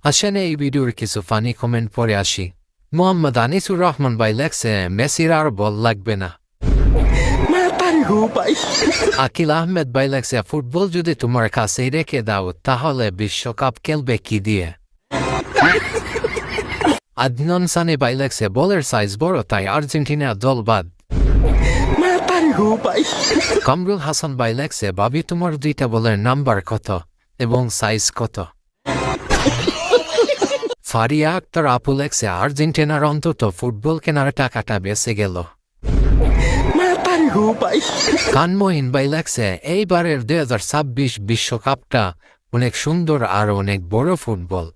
আসেন এই ভিডিওর কিছু ফানি কমেন্ট পরে আসি। মোহাম্মদ আনিসুর রহমান ভাই লেখছে মেসির আর বল লাগবে না। আকিল আহমেদ ভাই লেখছে ফুটবল যদি তোমার কাছেই রেখে দাও তাহলে বিশ্বকাপ খেলবে কি দিয়ে। আদনান সানি ভাই লেখছে বলের সাইজ বড় তাই আর্জেন্টিনা দল বাদ। কামরুল হাসান ভাই লেখছে ভাবি তোমার দুইটা বলের নাম্বার কত এবং সাইজ কত। ফারিয়া আক্তার আপু লেখছে আর্জেন্টিনার অন্তত ফুটবল কেনার টাকাটা বেঁচে গেল। কানমোহিন ভাই লেখছে এইবারের 2026 বিশ্বকাপটা অনেক সুন্দর আর অনেক বড় ফুটবল।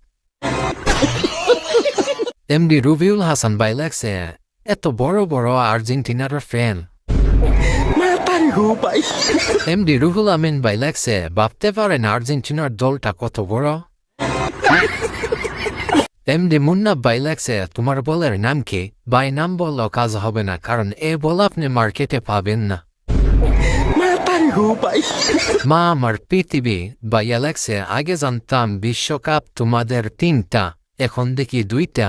এমডি রুবিউল হাসান ভাই লেখছে এত বড় বড় আর্জেন্টিনার ফ্যান। এমডি রুহুল আমিন ভাই লেখছে ভাবতে পারেন আর্জেন্টিনার দলটা কত বড়। এমডি মুন্না ভাই লেখছে তোমার বলের নাম কি ভাই? নাম বললেও কাজ হবে না, কারণ এ বল আপনি মার্কেটে পাবেন না। মা আমার পৃথিবী ভাইয়া লেখছে আগে জানতাম বিশ্বকাপ তোমাদের 3টা, এখন দেখি 2টা।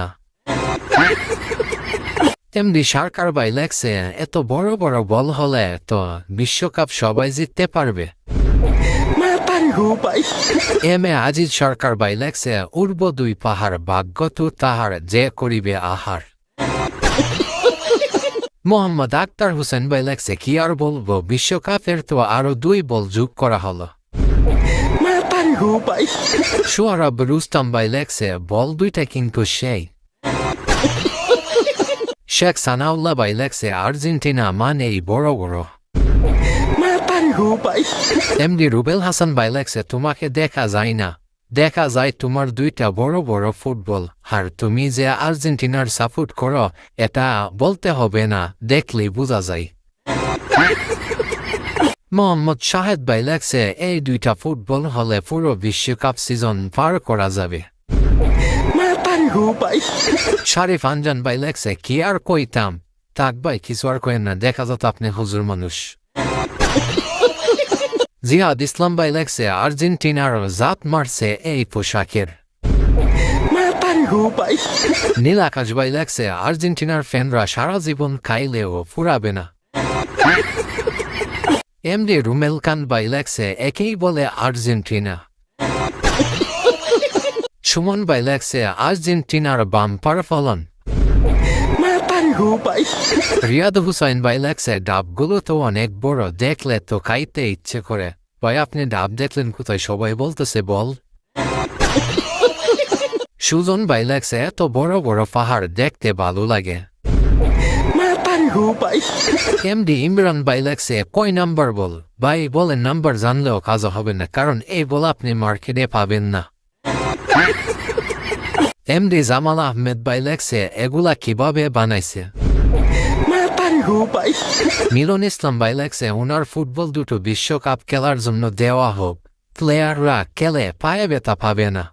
এমডি সরকার ভাই লেখছে এত বড় বড় বল হলে তো বিশ্বকাপ সবাই জিততে পারবে। এম এ আজিজ সরকার ভাই লেখছে উর্ব 2 পাহাড় ভাগ্য তো তাহার যে করিবে আহার। মোহাম্মদ আক্তার হোসেন ভাই লেখছে কি আর বলবো, বিশ্বকাপের তো আরো 2 বল যোগ করা হলো। সোহরাব রুস্তম ভাই লেখছে বল 2টা কিন্তু সেই। শেখ সানাউল্লাহ ভাই লেখছে আর্জেন্টিনা মানেই বড় বড়। এমডি রুবেল হাসান ভাই লেখছে তোমাকে দেখা যায় না, দেখা যায় তোমার 2টা বড় বড় ফুটবল, আর তুমি যে আর্জেন্টিনার সাপোর্ট করো এটা বলতে হবে না, দেখলেই বোঝা যায়। মোহাম্মদ শাহেদ ভাই লেখছে এই 2টা ফুটবল হলে পুরো বিশ্বকাপ সিজন পার করা যাবে। শারিফ আনজান ভাই লেখছে কি আর কইতাম, থাক ভাই কিছু আর কইেন না, দেখা যত আপনি হুজুর মানুষ। জিহাদ ইসলাম ভাই লেখছে আর্জেন্টিনার জাত মারছে এই পোশাকের। নীল আকাশ ভাই লেখছে আর্জেন্টিনার ফ্যানরা সারা জীবন খাইলেও ফুরাবে না। এমডি রুমেল খান ভাই লেখছে একেই বলে আর্জেন্টিনা। সুমন ভাই লেখছে আর্জেন্টিনার বাম্পার ফলন। রিয়াদ হুসাইন ভাই লেখছে ডাবগুলো তো অনেক বড়, দেখলে তো খাইতে ইচ্ছে করে। ভাই আপনি ডাব দেখলেন কোথায়? সবাই বলতেছে বল। সুজন ভাই লেখছে এত বড় বড় পাহাড় দেখতে ভালো লাগে। এমডি ইমরান ভাই লেখছে কয় নাম্বার বল? ভাই বলেন নাম্বার জানলেও কাজ হবে না, কারণ এই বল আপনি মার্কেটে পাবেন না। এমডি জামাল আহমেদ ভাই লেখছে এগুলা কিভাবে বানাইছে। মিলন ইসলাম ভাই লেখছে ওনার ফুটবল 2টো বিশ্বকাপ খেলার জন্য দেওয়া হোক, প্লেয়াররা খেলে পায়ে ব্যথা পাবে না।